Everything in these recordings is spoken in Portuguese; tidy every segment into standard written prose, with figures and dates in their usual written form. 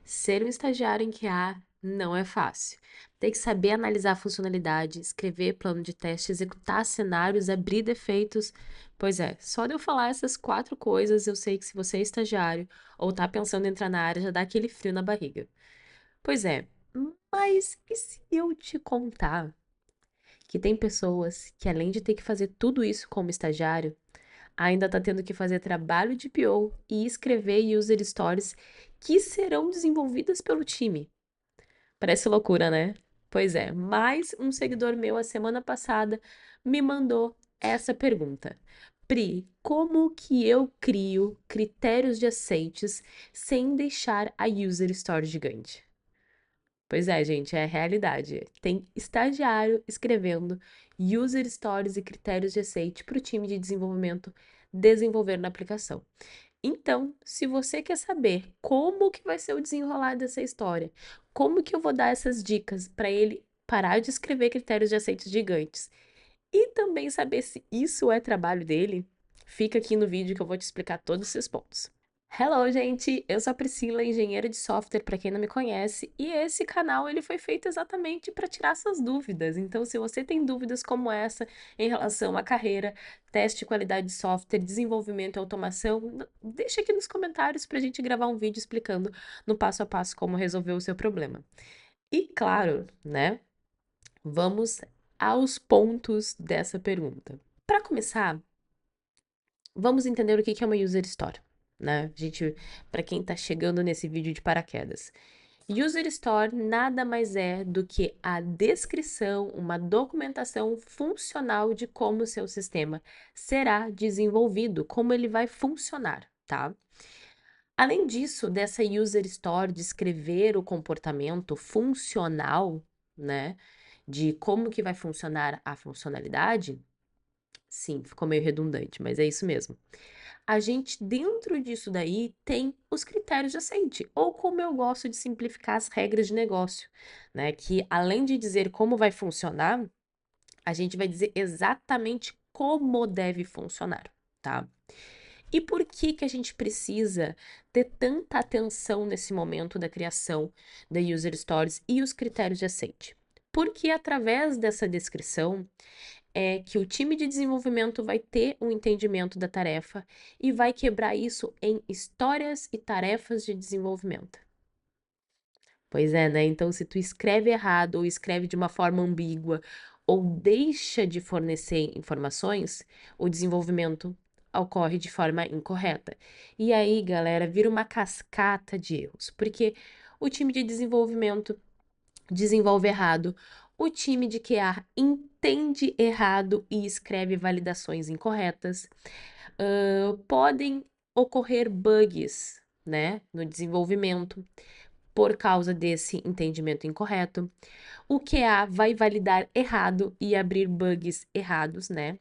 Ser um estagiário em QA não é fácil. Tem que saber analisar a funcionalidade, escrever plano de teste, executar cenários, abrir defeitos. Pois é, só de eu falar essas 4 coisas, eu sei que se você é estagiário ou tá pensando em entrar na área, já dá aquele frio na barriga. Pois é, mas e se eu te contar que tem pessoas que, além de ter que fazer tudo isso como estagiário, ainda tá tendo que fazer trabalho de PO e escrever user stories que serão desenvolvidas pelo time? Parece loucura, né? Pois é, mais um seguidor meu a semana passada me mandou essa pergunta. Pri, como que eu crio critérios de aceites sem deixar a user story gigante? Pois é, gente, é a realidade. Tem estagiário escrevendo user stories e critérios de aceite para o time de desenvolvimento desenvolver na aplicação. Então, se você quer saber como que vai ser o desenrolar dessa história, como que eu vou dar essas dicas para ele parar de escrever critérios de aceites gigantes e também saber se isso é trabalho dele, fica aqui no vídeo que eu vou te explicar todos esses pontos. Hello, gente! Eu sou a Priscila, engenheira de software, para quem não me conhece, e esse canal ele foi feito exatamente para tirar essas dúvidas. Então, se você tem dúvidas como essa em relação à carreira, teste de qualidade de software, desenvolvimento e automação, deixa aqui nos comentários para a gente gravar um vídeo explicando no passo a passo como resolver o seu problema. E claro, né? Vamos aos pontos dessa pergunta. Para começar, vamos entender o que é uma user story, né? Para quem está chegando nesse vídeo de paraquedas. User story nada mais é do que a descrição, uma documentação funcional de como o seu sistema será desenvolvido, como ele vai funcionar, tá? Além disso, dessa user story descrever o comportamento funcional, né, de como que vai funcionar a funcionalidade, sim, ficou meio redundante, mas é isso mesmo. A gente, dentro disso daí, tem os critérios de aceite, ou como eu gosto de simplificar as regras de negócio, né? Que além de dizer como vai funcionar, a gente vai dizer exatamente como deve funcionar, tá? E por que que a gente precisa ter tanta atenção nesse momento da criação da user stories e os critérios de aceite? Porque através dessa descrição é que o time de desenvolvimento vai ter um entendimento da tarefa e vai quebrar isso em histórias e tarefas de desenvolvimento. Pois é, né? Então, se tu escreve errado ou escreve de uma forma ambígua ou deixa de fornecer informações, o desenvolvimento ocorre de forma incorreta. E aí, galera, vira uma cascata de erros, porque o time de desenvolvimento desenvolve errado, o time de QA entende errado e escreve validações incorretas. Podem ocorrer bugs, né, no desenvolvimento por causa desse entendimento incorreto. O QA vai validar errado e abrir bugs errados, né?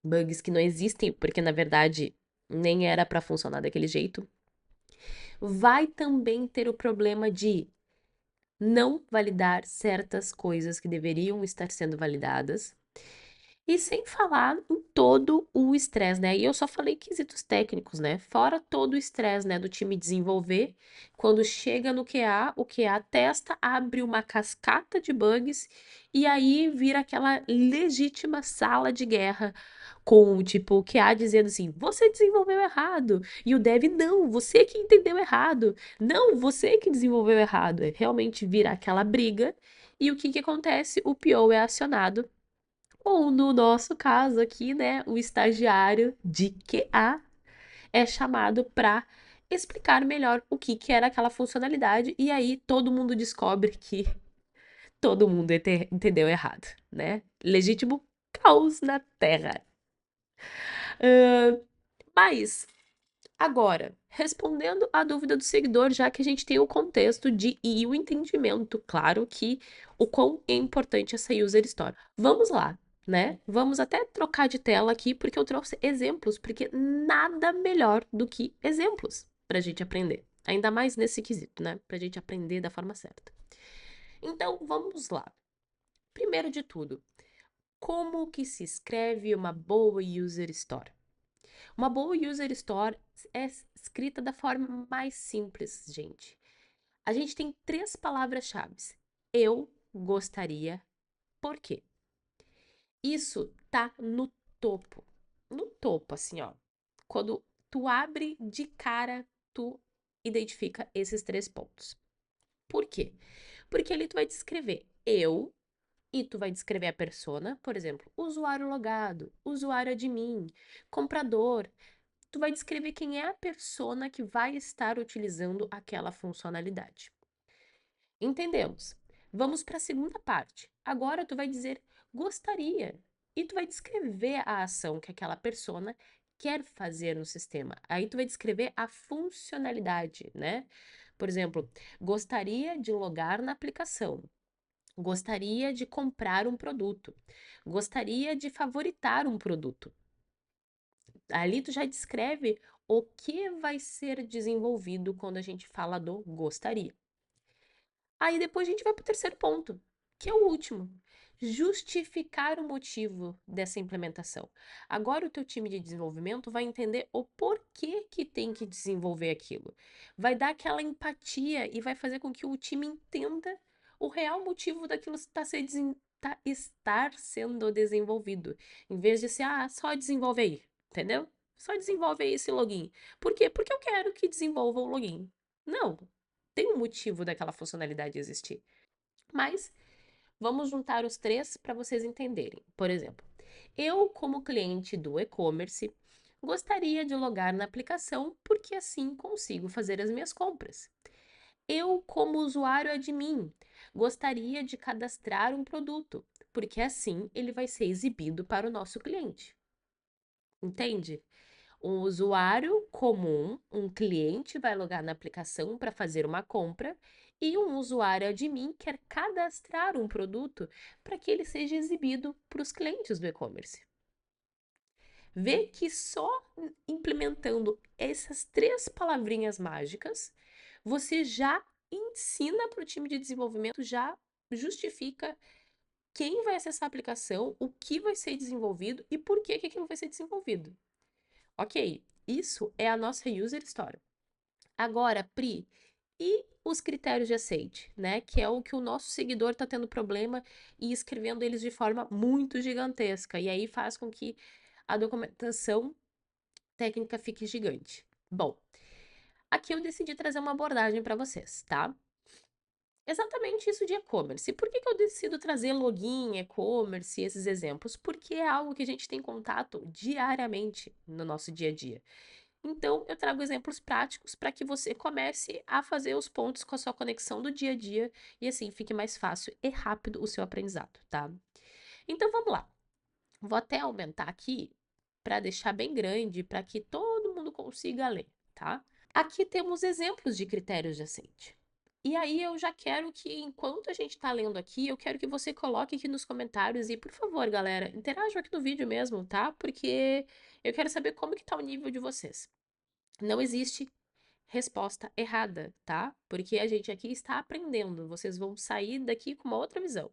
Bugs que não existem, porque na verdade nem era para funcionar daquele jeito. Vai também ter o problema de não validar certas coisas que deveriam estar sendo validadas. E sem falar em todo o estresse, né? E eu só falei quesitos técnicos, né? Fora todo o estresse, né, do time desenvolver, quando chega no QA, o QA testa, abre uma cascata de bugs e aí vira aquela legítima sala de guerra com, tipo, o QA dizendo assim: "Você desenvolveu errado". E o dev: "Não, você que entendeu errado. Não, você que desenvolveu errado". É, realmente vira aquela briga. E o que que acontece? O PO é acionado ou no nosso caso aqui, né, o estagiário de QA é chamado para explicar melhor o que que era aquela funcionalidade e aí todo mundo descobre que todo mundo entendeu errado, né? Legítimo caos na Terra. Ahn, mas agora, respondendo à dúvida do seguidor, já que a gente tem o contexto e o entendimento, claro, que o quão é importante essa user story. Vamos lá, né? Vamos até trocar de tela aqui, porque eu trouxe exemplos, porque nada melhor do que exemplos para a gente aprender. Ainda mais nesse quesito, né? Para a gente aprender da forma certa. Então, vamos lá. Primeiro de tudo, como que se escreve uma boa user story? Uma boa user story é escrita da forma mais simples, gente. A gente tem 3 palavras-chave. Eu gostaria, por quê? Isso tá no topo. No topo, assim, ó. Quando tu abre de cara, tu identifica esses 3 pontos. Por quê? Porque ali tu vai descrever eu e tu vai descrever a persona, por exemplo, usuário logado, usuário admin, comprador. Tu vai descrever quem é a persona que vai estar utilizando aquela funcionalidade. Entendemos. Vamos para a segunda parte. Agora tu vai dizer gostaria e tu vai descrever a ação que aquela persona quer fazer no sistema. Aí tu vai descrever a funcionalidade, né? Por exemplo, gostaria de logar na aplicação. Gostaria de comprar um produto. Gostaria de favoritar um produto. Ali tu já descreve o que vai ser desenvolvido quando a gente fala do gostaria. Aí depois a gente vai para o terceiro ponto, que é o último. Justificar o motivo dessa implementação. Agora o teu time de desenvolvimento vai entender o porquê que tem que desenvolver aquilo. Vai dar aquela empatia e vai fazer com que o time entenda o real motivo daquilo estar sendo desenvolvido. Em vez de ser, só desenvolve aí, entendeu? Só desenvolve aí esse login. Por quê? Porque eu quero que desenvolva o login. Não, tem um motivo daquela funcionalidade existir. Mas vamos juntar os 3 para vocês entenderem. Por exemplo, eu, como cliente do e-commerce, gostaria de logar na aplicação porque assim consigo fazer as minhas compras. Eu, como usuário admin, gostaria de cadastrar um produto porque assim ele vai ser exibido para o nosso cliente. Entende? Um usuário comum, um cliente vai logar na aplicação para fazer uma compra e um usuário admin quer cadastrar um produto para que ele seja exibido para os clientes do e-commerce. Vê que só implementando essas 3 palavrinhas mágicas, você já ensina para o time de desenvolvimento, já justifica quem vai acessar a aplicação, o que vai ser desenvolvido e por que aquilo vai ser desenvolvido. Ok, isso é a nossa user story. Agora, Pri, e os critérios de aceite, né? Que é o que o nosso seguidor está tendo problema e escrevendo eles de forma muito gigantesca. E aí faz com que a documentação técnica fique gigante. Bom, aqui eu decidi trazer uma abordagem para vocês, tá? Exatamente isso de e-commerce. E por que eu decido trazer login, e-commerce, esses exemplos? Porque é algo que a gente tem contato diariamente no nosso dia a dia. Então, eu trago exemplos práticos para que você comece a fazer os pontos com a sua conexão do dia a dia e assim fique mais fácil e rápido o seu aprendizado, tá? Então, vamos lá. Vou até aumentar aqui para deixar bem grande para que todo mundo consiga ler, tá? Aqui temos exemplos de critérios de aceite. E aí eu já quero que, enquanto a gente está lendo aqui, eu quero que você coloque aqui nos comentários e, por favor, galera, interajam aqui no vídeo mesmo, tá? Porque eu quero saber como que tá o nível de vocês. Não existe resposta errada, tá? Porque a gente aqui está aprendendo. Vocês vão sair daqui com uma outra visão.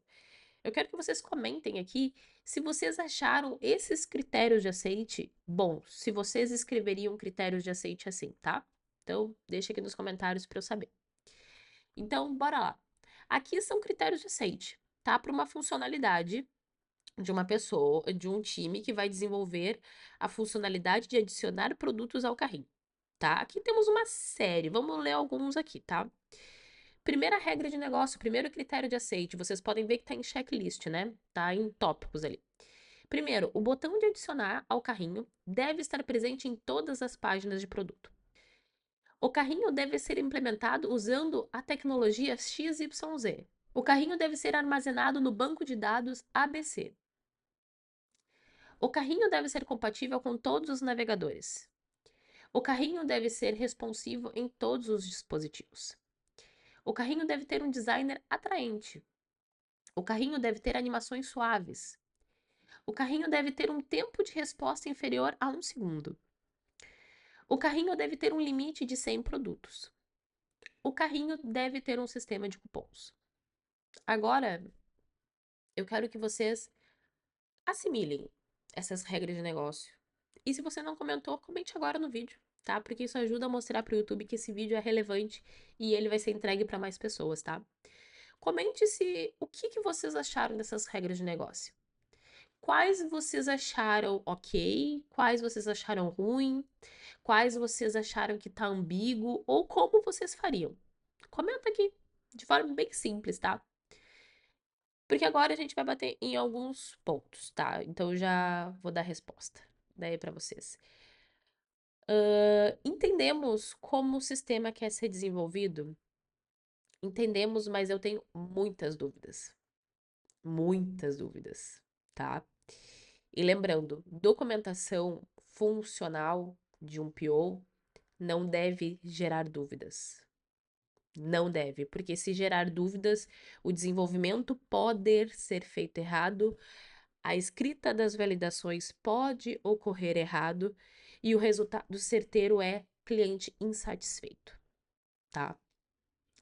Eu quero que vocês comentem aqui se vocês acharam esses critérios de aceite bons, se vocês escreveriam critérios de aceite assim, tá? Então, deixa aqui nos comentários para eu saber. Então, bora lá. Aqui são critérios de aceite, tá? Para uma funcionalidade de uma pessoa, de um time que vai desenvolver a funcionalidade de adicionar produtos ao carrinho, tá? Aqui temos uma série, vamos ler alguns aqui, tá? Primeira regra de negócio, primeiro critério de aceite, vocês podem ver que tá em checklist, né? Tá em tópicos ali. Primeiro, o botão de adicionar ao carrinho deve estar presente em todas as páginas de produto. O carrinho deve ser implementado usando a tecnologia XYZ. O carrinho deve ser armazenado no banco de dados ABC. O carrinho deve ser compatível com todos os navegadores. O carrinho deve ser responsivo em todos os dispositivos. O carrinho deve ter um designer atraente. O carrinho deve ter animações suaves. O carrinho deve ter um tempo de resposta inferior a 1 segundo. O carrinho deve ter um limite de 100 produtos. O carrinho deve ter um sistema de cupons. Agora, eu quero que vocês assimilem essas regras de negócio. E se você não comentou, comente agora no vídeo. tá? Porque isso ajuda a mostrar para o YouTube que esse vídeo é relevante e ele vai ser entregue para mais pessoas, tá? Comente se o que vocês acharam dessas regras de negócio. Quais vocês acharam ok, quais vocês acharam ruim, quais vocês acharam que tá ambíguo ou como vocês fariam. Comenta aqui, de forma bem simples, tá? Porque agora a gente vai bater em alguns pontos, tá? Então eu já vou dar a resposta daí para vocês. Entendemos como o sistema quer ser desenvolvido? Entendemos, mas eu tenho muitas dúvidas. Muitas dúvidas, tá? E lembrando, documentação funcional de um PO não deve gerar dúvidas. Não deve, porque se gerar dúvidas, o desenvolvimento pode ser feito errado, a escrita das validações pode ocorrer errado e o resultado certeiro é cliente insatisfeito, tá?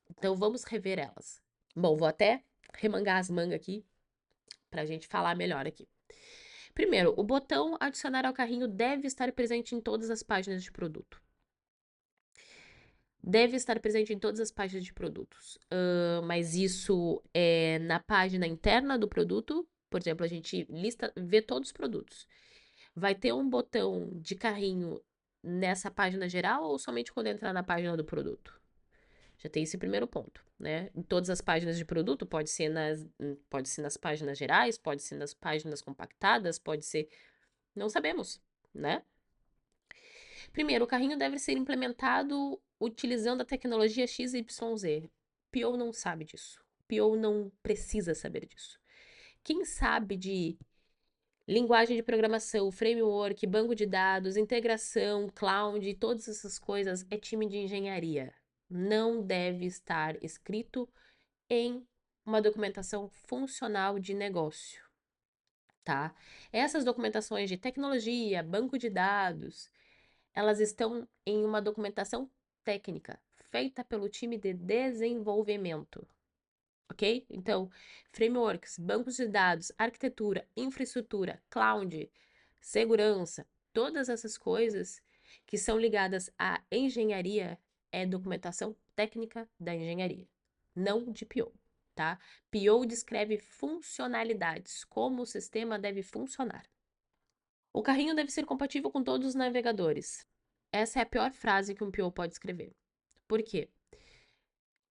Então vamos rever elas. Bom, vou até remangar as mangas aqui para a gente falar melhor aqui. Primeiro, o botão adicionar ao carrinho deve estar presente em todas as páginas de produto. Deve estar presente em todas as páginas de produtos. Mas isso é na página interna do produto. Por exemplo, a gente vê todos os produtos. Vai ter um botão de carrinho nessa página geral ou somente quando entrar na página do produto? Já tem esse primeiro ponto, né? Em todas as páginas de produto, pode ser nas páginas gerais, pode ser nas páginas compactadas, pode ser. Não sabemos, né? Primeiro, o carrinho deve ser implementado utilizando a tecnologia XYZ. PO não sabe disso. PO não precisa saber disso. Quem sabe de linguagem de programação, framework, banco de dados, integração, cloud, todas essas coisas é time de engenharia. Não deve estar escrito em uma documentação funcional de negócio, tá? Essas documentações de tecnologia, banco de dados, elas estão em uma documentação técnica feita pelo time de desenvolvimento, ok? Então, frameworks, bancos de dados, arquitetura, infraestrutura, cloud, segurança, todas essas coisas que são ligadas à engenharia é documentação técnica da engenharia, não de PO, tá? PO descreve funcionalidades, como o sistema deve funcionar. O carrinho deve ser compatível com todos os navegadores. Essa é a pior frase que um PO pode escrever. Por quê?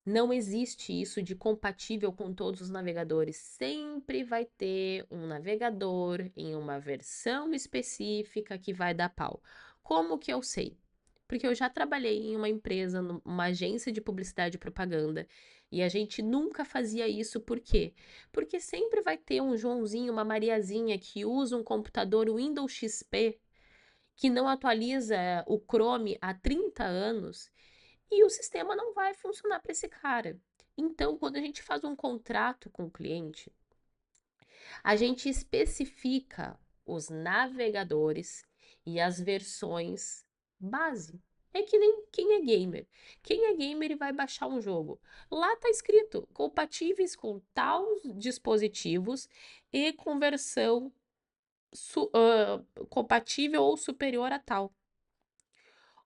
Não existe isso de compatível com todos os navegadores. Sempre vai ter um navegador em uma versão específica que vai dar pau. Como que eu sei? Porque eu já trabalhei em uma empresa, numa agência de publicidade e propaganda, e a gente nunca fazia isso. Por quê? Porque sempre vai ter um Joãozinho, uma Mariazinha que usa um computador Windows XP que não atualiza o Chrome há 30 anos e o sistema não vai funcionar para esse cara. Então, quando a gente faz um contrato com o cliente, a gente especifica os navegadores e as versões base. É que nem quem é gamer. Quem é gamer e vai baixar um jogo. Lá tá escrito compatíveis com tal dispositivos e com versão compatível ou superior a tal.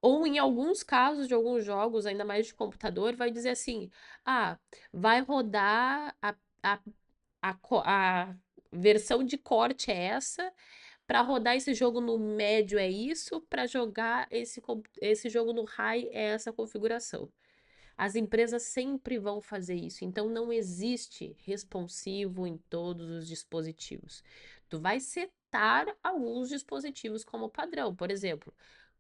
Ou em alguns casos de alguns jogos, ainda mais de computador, vai dizer assim: ah, vai rodar a versão de corte é essa, para rodar esse jogo no médio é isso, para jogar esse jogo no high é essa configuração. As empresas sempre vão fazer isso, então não existe responsivo em todos os dispositivos. Tu vai setar alguns dispositivos como padrão, por exemplo,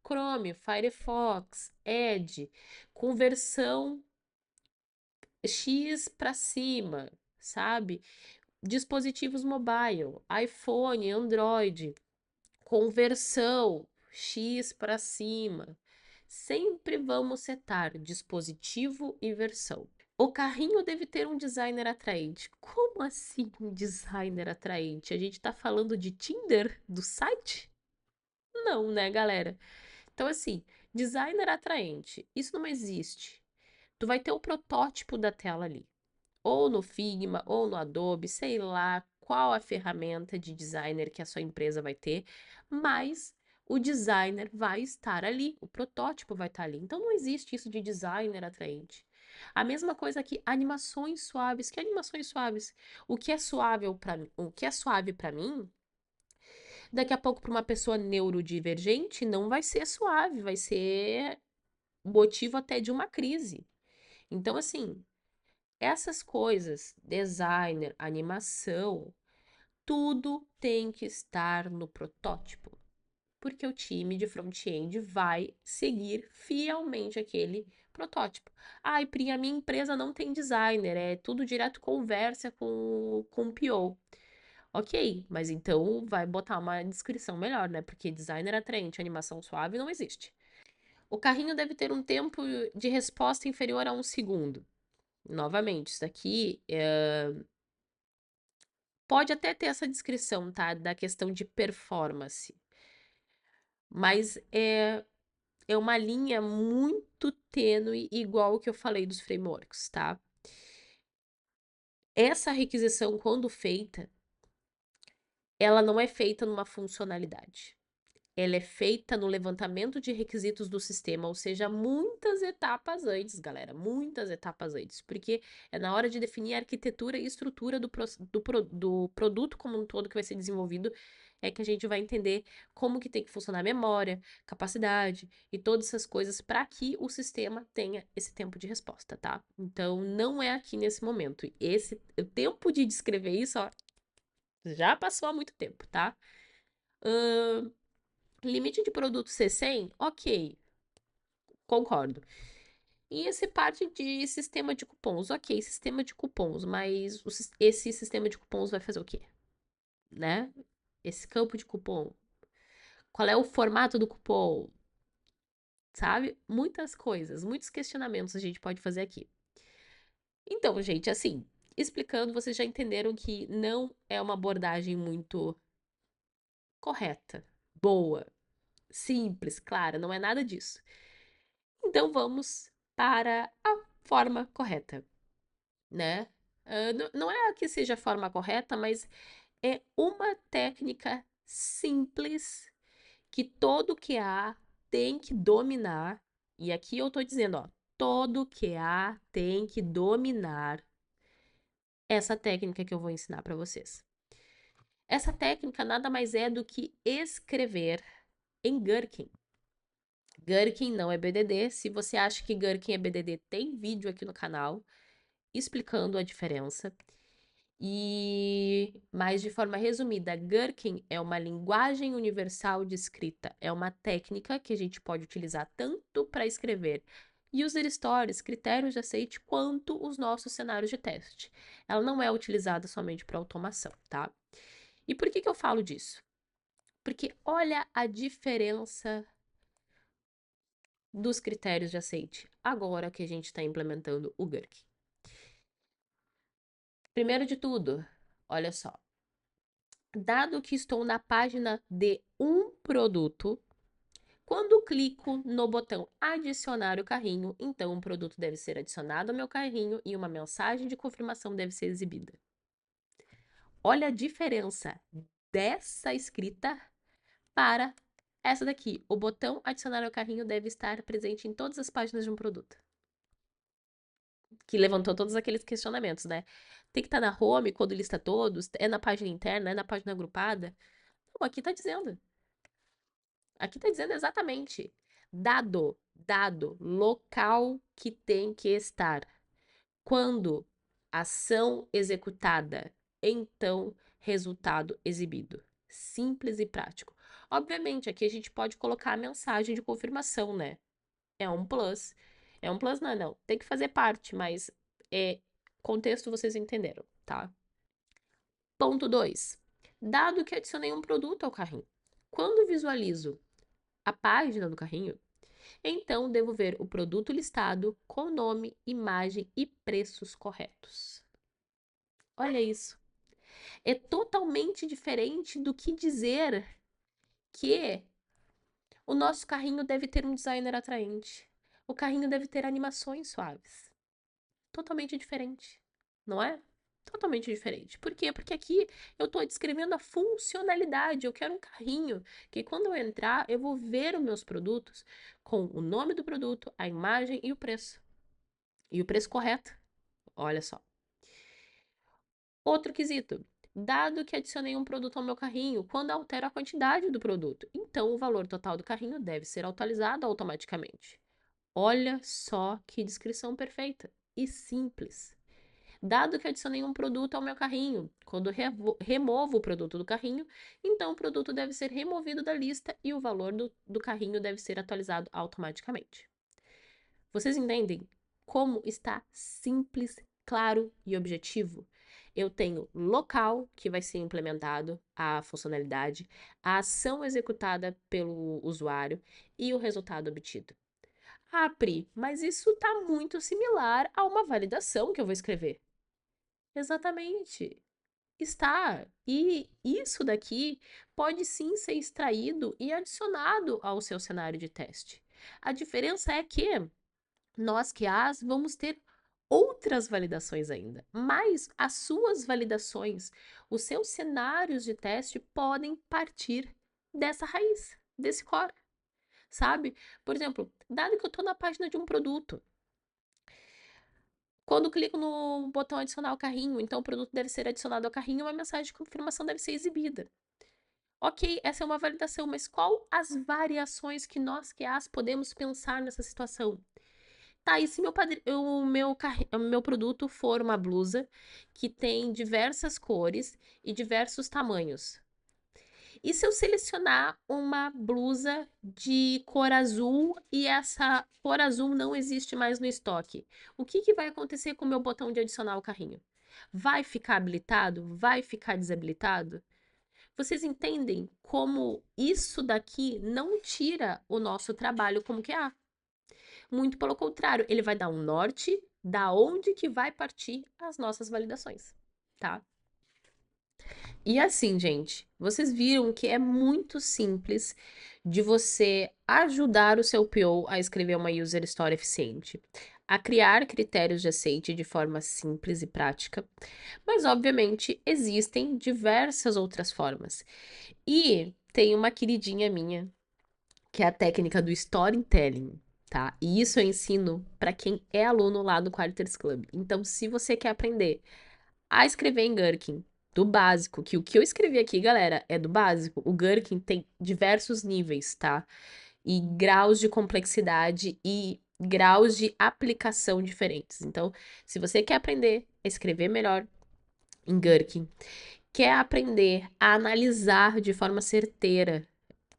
Chrome, Firefox, Edge, com versão X para cima, sabe? Dispositivos mobile, iPhone, Android, com versão X para cima. Sempre vamos setar dispositivo e versão. O carrinho deve ter um designer atraente. Como assim um designer atraente? A gente tá falando de Tinder do site? Não, né, galera? Então, assim, designer atraente, isso não existe. Tu vai ter o protótipo da tela ali, ou no Figma, ou no Adobe, sei lá qual a ferramenta de designer que a sua empresa vai ter, mas o designer vai estar ali, o protótipo vai estar ali. Então não existe isso de designer atraente. A mesma coisa que animações suaves. Que animações suaves? O que é suave para mim? O que é suave para mim? Daqui a pouco para uma pessoa neurodivergente não vai ser suave, vai ser motivo até de uma crise. Então assim, essas coisas, designer, animação, tudo tem que estar no protótipo, porque o time de front-end vai seguir fielmente aquele protótipo. Ai, Pri, a minha empresa não tem designer, é tudo direto conversa com o PO. Ok, mas então vai botar uma descrição melhor, né? Porque designer atraente, animação suave não existe. O carrinho deve ter um tempo de resposta inferior a 1 segundo. Novamente, isso daqui pode até ter essa descrição, tá? Da questão de performance. Mas é uma linha muito tênue, igual o que eu falei dos frameworks, tá? Essa requisição, quando feita, ela não é feita numa funcionalidade. Ela é feita no levantamento de requisitos do sistema, ou seja, muitas etapas antes, galera, muitas etapas antes, porque é na hora de definir a arquitetura e estrutura do produto como um todo que vai ser desenvolvido, é que a gente vai entender como que tem que funcionar a memória, capacidade e todas essas coisas para que o sistema tenha esse tempo de resposta, tá? Então, não é aqui nesse momento. O tempo de descrever isso, ó, já passou há muito tempo, tá? Limite de produto ser 100? Ok, concordo. E esse parte de sistema de cupons? Ok, sistema de cupons, mas esse sistema de cupons vai fazer o quê? Né? Esse campo de cupom. Qual é o formato do cupom? Sabe? Muitas coisas, muitos questionamentos a gente pode fazer aqui. Então, gente, assim, explicando, vocês já entenderam que não é uma abordagem muito correta, boa, simples, clara, não é nada disso. Então vamos para a forma correta, né? Não é que seja a forma correta, mas é uma técnica simples que todo QA tem que dominar. E aqui eu tô dizendo, ó, todo QA tem que dominar essa técnica que eu vou ensinar para vocês. Essa técnica nada mais é do que escrever em Gherkin. Gherkin não é BDD. Se você acha que Gherkin é BDD, tem vídeo aqui no canal explicando a diferença. Mas de forma resumida, Gherkin é uma linguagem universal de escrita. É uma técnica que a gente pode utilizar tanto para escrever user stories, critérios de aceite, quanto os nossos cenários de teste. Ela não é utilizada somente para automação, tá? E por que eu falo disso? Porque olha a diferença dos critérios de aceite agora que a gente está implementando o Gherkin. Primeiro de tudo, olha só. Dado que estou na página de um produto, quando clico no botão adicionar o carrinho, então um produto deve ser adicionado ao meu carrinho e uma mensagem de confirmação deve ser exibida. Olha a diferença dessa escrita para essa daqui. O botão adicionar ao carrinho deve estar presente em todas as páginas de um produto. Que levantou todos aqueles questionamentos, né? Tem que estar na home quando lista todos, é na página interna, é na página agrupada. Não, aqui tá dizendo. Aqui tá dizendo exatamente. Dado, local que tem que estar. Quando ação executada, então resultado exibido. Simples e prático. Obviamente, aqui a gente pode colocar a mensagem de confirmação, né? É um plus. É um plus, não, não. Tem que fazer parte, mas contexto vocês entenderam, tá? Ponto 2. Dado que adicionei um produto ao carrinho. Quando visualizo a página do carrinho, então devo ver o produto listado com nome, imagem e preços corretos. Olha isso. É totalmente diferente do que dizer que o nosso carrinho deve ter um designer atraente. O carrinho deve ter animações suaves. Totalmente diferente, não é? Totalmente diferente. Por quê? Porque aqui eu estou descrevendo a funcionalidade. Eu quero um carrinho que quando eu entrar, eu vou ver os meus produtos com o nome do produto, a imagem e o preço. E o preço correto. Olha só. Outro quesito. Dado que adicionei um produto ao meu carrinho, quando altero a quantidade do produto, então o valor total do carrinho deve ser atualizado automaticamente. Olha só que descrição perfeita e simples. Dado que adicionei um produto ao meu carrinho, quando removo o produto do carrinho, então o produto deve ser removido da lista e o valor do carrinho deve ser atualizado automaticamente. Vocês entendem como está simples, claro e objetivo? Eu tenho local que vai ser implementado a funcionalidade, a ação executada pelo usuário e o resultado obtido. Ah, Pri, mas isso está muito similar a uma validação que eu vou escrever. Exatamente. Está. E isso daqui pode sim ser extraído e adicionado ao seu cenário de teste. A diferença é que nós QAs vamos ter outras validações ainda, mas as suas validações, os seus cenários de teste podem partir dessa raiz, desse core, sabe? Por exemplo, dado que eu estou na página de um produto, quando clico no botão adicionar ao carrinho, então o produto deve ser adicionado ao carrinho, uma mensagem de confirmação deve ser exibida. Ok, essa é uma validação, mas qual as variações que nós QAs podemos pensar nessa situação? Tá, e se o meu produto for uma blusa que tem diversas cores e diversos tamanhos? E se eu selecionar uma blusa de cor azul e essa cor azul não existe mais no estoque? O que vai acontecer com o meu botão de adicionar ao carrinho? Vai ficar habilitado? Vai ficar desabilitado? Vocês entendem como isso daqui não tira o nosso trabalho como QA? Muito pelo contrário, ele vai dar um norte da onde que vai partir as nossas validações, tá? E assim, gente, vocês viram que é muito simples de você ajudar o seu PO a escrever uma user story eficiente, a criar critérios de aceite de forma simples e prática, mas obviamente existem diversas outras formas. E tem uma queridinha minha, que é a técnica do storytelling, tá? E isso eu ensino para quem é aluno lá do Quarters Club. Então, se você quer aprender a escrever em Gherkin, do básico, que o que eu escrevi aqui, galera, é do básico. O Gherkin tem diversos níveis, tá? E graus de complexidade e graus de aplicação diferentes. Então, se você quer aprender a escrever melhor em Gherkin, quer aprender a analisar de forma certeira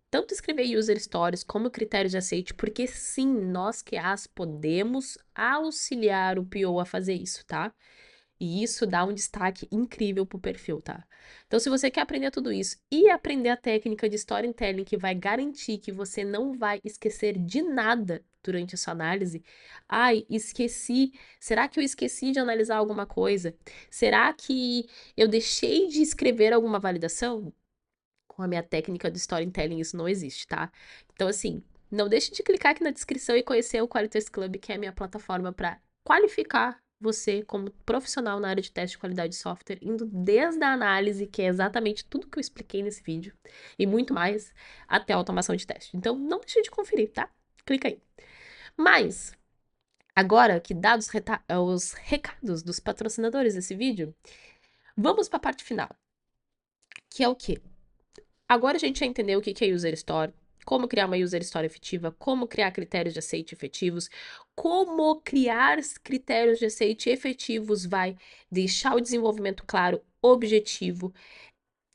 tanto escrever user stories como critérios de aceite, porque sim, nós QAs podemos auxiliar o PO a fazer isso, tá? E isso dá um destaque incrível pro perfil, tá? Então, se você quer aprender tudo isso e aprender a técnica de storytelling que vai garantir que você não vai esquecer de nada durante a sua análise, ai, esqueci. Será que eu esqueci de analisar alguma coisa? Será que eu deixei de escrever alguma validação? Com a minha técnica do storytelling, isso não existe, tá? Então, assim, não deixe de clicar aqui na descrição e conhecer o Qualiters Club, que é a minha plataforma para qualificar você como profissional na área de teste de qualidade de software, indo desde a análise, que é exatamente tudo que eu expliquei nesse vídeo, e muito mais, até a automação de teste. Então, não deixe de conferir, tá? Clica aí. Mas, agora que dados os recados dos patrocinadores desse vídeo, vamos para a parte final, que é o quê? Agora a gente já entendeu o que é User Story, como criar uma User Story efetiva, como criar critérios de aceite efetivos, como criar critérios de aceite efetivos vai deixar o desenvolvimento claro, objetivo,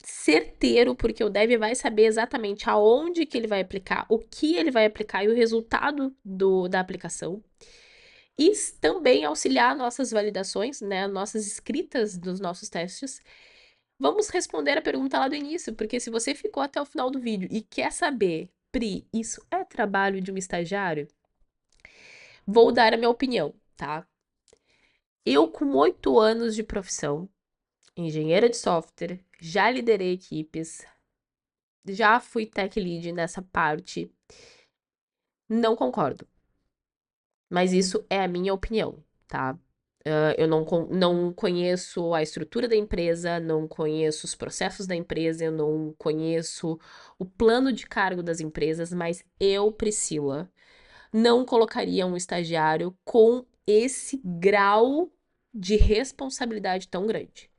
certeiro, porque o dev vai saber exatamente aonde que ele vai aplicar, o que ele vai aplicar e o resultado da aplicação. E também auxiliar nossas validações, né, nossas escritas dos nossos testes. Vamos responder a pergunta lá do início, porque se você ficou até o final do vídeo e quer saber, Pri, isso é trabalho de um estagiário? Vou dar a minha opinião, tá? Eu, com 8 anos de profissão, engenheira de software, já liderei equipes, já fui tech lead nessa parte. Não concordo, mas isso é a minha opinião, tá? Eu não conheço a estrutura da empresa, não conheço os processos da empresa, eu não conheço o plano de cargo das empresas, mas eu, Priscila, não colocaria um estagiário com esse grau de responsabilidade tão grande.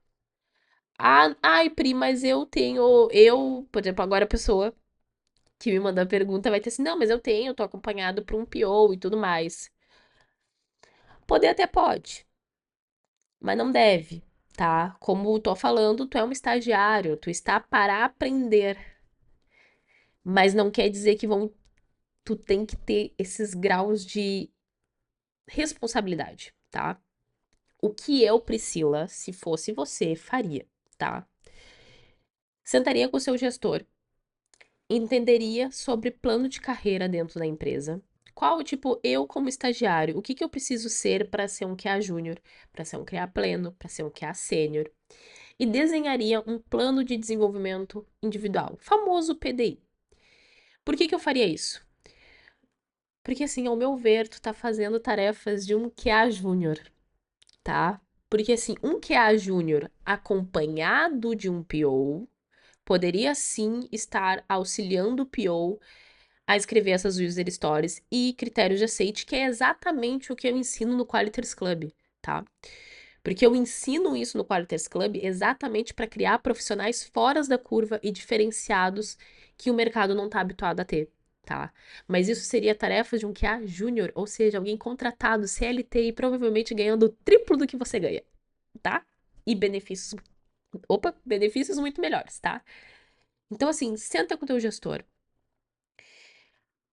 Ah, ai, Pri, mas por exemplo, agora a pessoa que me mandou a pergunta vai ter assim, não, mas eu tô acompanhado por um PO e tudo mais. Poder até pode, mas não deve, tá? Como tô falando, tu é um estagiário, tu está para aprender, mas não quer dizer que tu tem que ter esses graus de responsabilidade, tá? O que eu, Priscila, se fosse você, faria, tá? Sentaria com o seu gestor, entenderia sobre plano de carreira dentro da empresa. Qual, tipo, eu como estagiário, o que que eu preciso ser para ser um QA júnior, para ser um QA pleno, para ser um QA sênior? E desenharia um plano de desenvolvimento individual, famoso PDI. Por que que eu faria isso? Porque assim, ao meu ver, tu tá fazendo tarefas de um QA júnior, tá? Porque assim, um QA júnior acompanhado de um PO poderia sim estar auxiliando o PO a escrever essas user stories e critérios de aceite, que é exatamente o que eu ensino no Qualiters Club, tá? Porque eu ensino isso no Qualiters Club exatamente para criar profissionais fora da curva e diferenciados que o mercado não está habituado a ter, tá? Mas isso seria tarefa de um QA júnior, ou seja, alguém contratado, CLT e provavelmente ganhando o triplo do que você ganha, tá? E benefícios muito melhores, tá? Então, assim, senta com o teu gestor,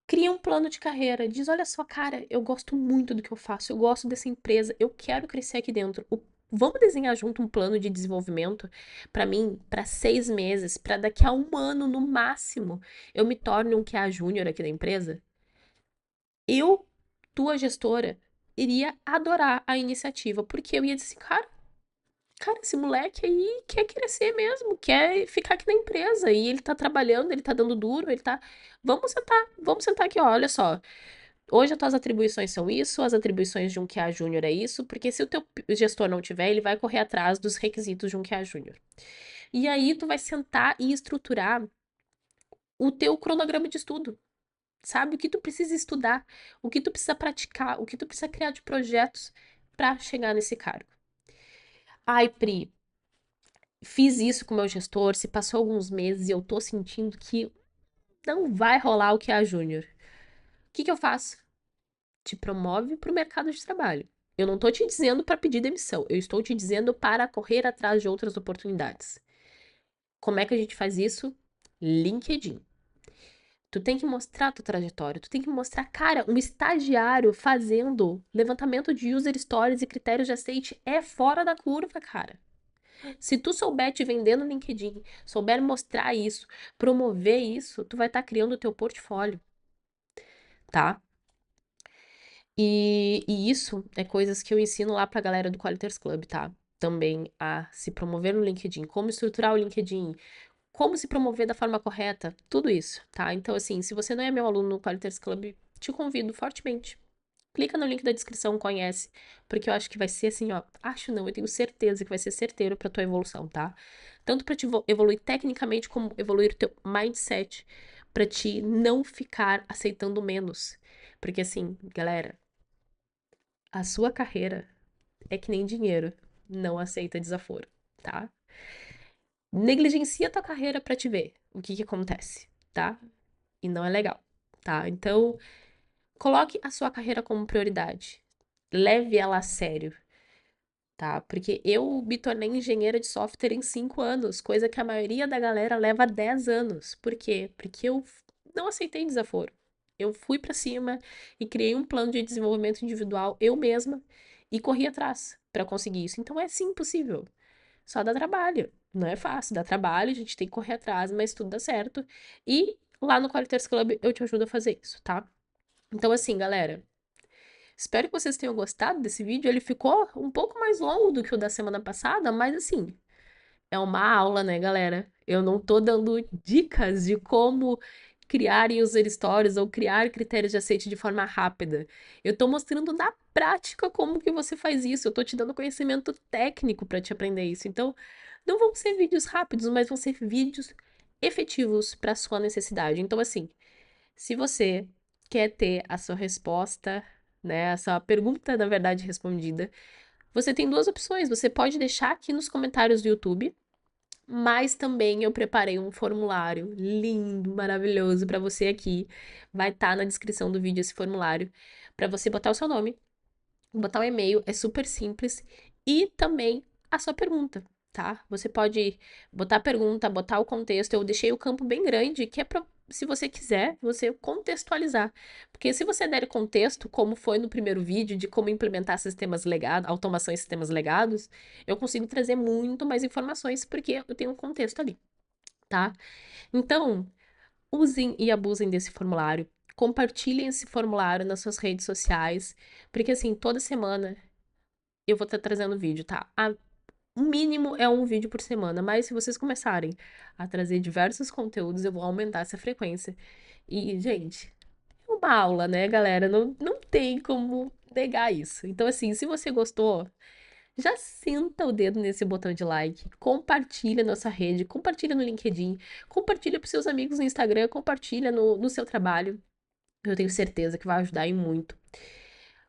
cria um plano de carreira. Diz: olha só, cara, eu gosto muito do que eu faço, eu gosto dessa empresa, eu quero crescer aqui dentro. Vamos desenhar junto um plano de desenvolvimento para mim, para 6 meses, para daqui a um ano no máximo eu me torne um QA júnior aqui da empresa? Eu, tua gestora, iria adorar a iniciativa, porque eu ia dizer, cara, esse moleque aí quer crescer mesmo, quer ficar aqui na empresa. E ele tá trabalhando, ele tá dando duro, ele tá. Vamos sentar aqui, ó, olha só. Hoje as tuas atribuições são isso, as atribuições de um QA Júnior é isso, porque se o teu gestor não tiver, ele vai correr atrás dos requisitos de um QA Júnior. E aí tu vai sentar e estruturar o teu cronograma de estudo. Sabe o que tu precisa estudar, o que tu precisa praticar, o que tu precisa criar de projetos para chegar nesse cargo. Ai, Pri, fiz isso com o meu gestor, se passou alguns meses e eu tô sentindo que não vai rolar o QA Júnior. O que que eu faço? Te promove para o mercado de trabalho. Eu não estou te dizendo para pedir demissão, eu estou te dizendo para correr atrás de outras oportunidades. Como é que a gente faz isso? LinkedIn. Tu tem que mostrar a tua trajetória, tu tem que mostrar, cara, um estagiário fazendo levantamento de user stories e critérios de aceite é fora da curva, cara. Se tu souber te vender no LinkedIn, souber mostrar isso, promover isso, tu vai estar criando o teu portfólio, tá? E isso é coisas que eu ensino lá pra galera do Qualiters Club, tá? Também a se promover no LinkedIn, como estruturar o LinkedIn, como se promover da forma correta, tudo isso, tá? Então, assim, se você não é meu aluno no Qualiters Club, te convido fortemente. Clica no link da descrição, conhece, porque eu acho que vai ser assim, ó. Acho não, eu tenho certeza que vai ser certeiro pra tua evolução, tá? Tanto pra te evoluir tecnicamente, como evoluir o teu mindset, pra te não ficar aceitando menos. Porque assim, galera, a sua carreira é que nem dinheiro, não aceita desaforo, tá? Negligencia tua carreira pra te ver o que que acontece, tá? E não é legal, tá? Então, coloque a sua carreira como prioridade. Leve ela a sério, tá? Porque eu me tornei engenheira de software em 5 anos, coisa que a maioria da galera leva 10 anos. Por quê? Porque eu não aceitei desaforo. Eu fui pra cima e criei um plano de desenvolvimento individual eu mesma e corri atrás pra conseguir isso. Então é sim possível. Só dá trabalho. Não é fácil, dá trabalho, a gente tem que correr atrás, mas tudo dá certo. E lá no Qualiters Club eu te ajudo a fazer isso, tá? Então assim, galera, espero que vocês tenham gostado desse vídeo. Ele ficou um pouco mais longo do que o da semana passada, mas assim, é uma aula, né, galera? Eu não tô dando dicas de como criar user stories ou criar critérios de aceite de forma rápida. Eu tô mostrando na prática como que você faz isso. Eu tô te dando conhecimento técnico para te aprender isso. Então, não vão ser vídeos rápidos, mas vão ser vídeos efetivos para sua necessidade. Então, assim, se você quer ter a sua resposta, né, a sua pergunta, na verdade, respondida, você tem duas opções. Você pode deixar aqui nos comentários do YouTube, mas também eu preparei um formulário lindo, maravilhoso para você aqui. Vai estar na descrição do vídeo esse formulário para você botar o seu nome, botar o e-mail, é super simples, e também a sua pergunta, tá? Você pode botar a pergunta, botar o contexto. Eu deixei o campo bem grande, que é para, se você quiser, você contextualizar. Porque se você der contexto, como foi no primeiro vídeo, de como implementar sistemas legados, automação em sistemas legados, eu consigo trazer muito mais informações, porque eu tenho um contexto ali, tá? Então, usem e abusem desse formulário. Compartilhem esse formulário nas suas redes sociais, porque assim, toda semana eu vou estar trazendo vídeo, tá? O mínimo é um vídeo por semana, mas se vocês começarem a trazer diversos conteúdos, eu vou aumentar essa frequência. E, gente, é uma aula, né, galera? Não tem como negar isso. Então, assim, se você gostou, já senta o dedo nesse botão de like, compartilha na sua rede, compartilha no LinkedIn, compartilha para seus amigos no Instagram, compartilha no seu trabalho. Eu tenho certeza que vai ajudar e muito.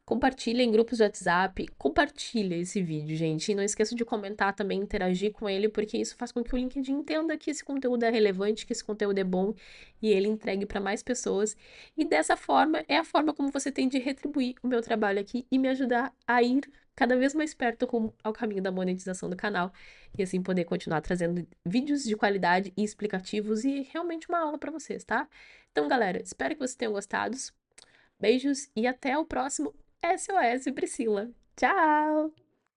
Compartilha em grupos de WhatsApp, compartilha esse vídeo, gente. E não esqueça de comentar também, interagir com ele, porque isso faz com que o LinkedIn entenda que esse conteúdo é relevante, que esse conteúdo é bom e ele entregue para mais pessoas. E dessa forma, é a forma como você tem de retribuir o meu trabalho aqui e me ajudar a ir cada vez mais perto ao caminho da monetização do canal e assim poder continuar trazendo vídeos de qualidade e explicativos e realmente uma aula para vocês, tá? Então, galera, espero que vocês tenham gostado. Beijos e até o próximo SOS Priscila. Tchau!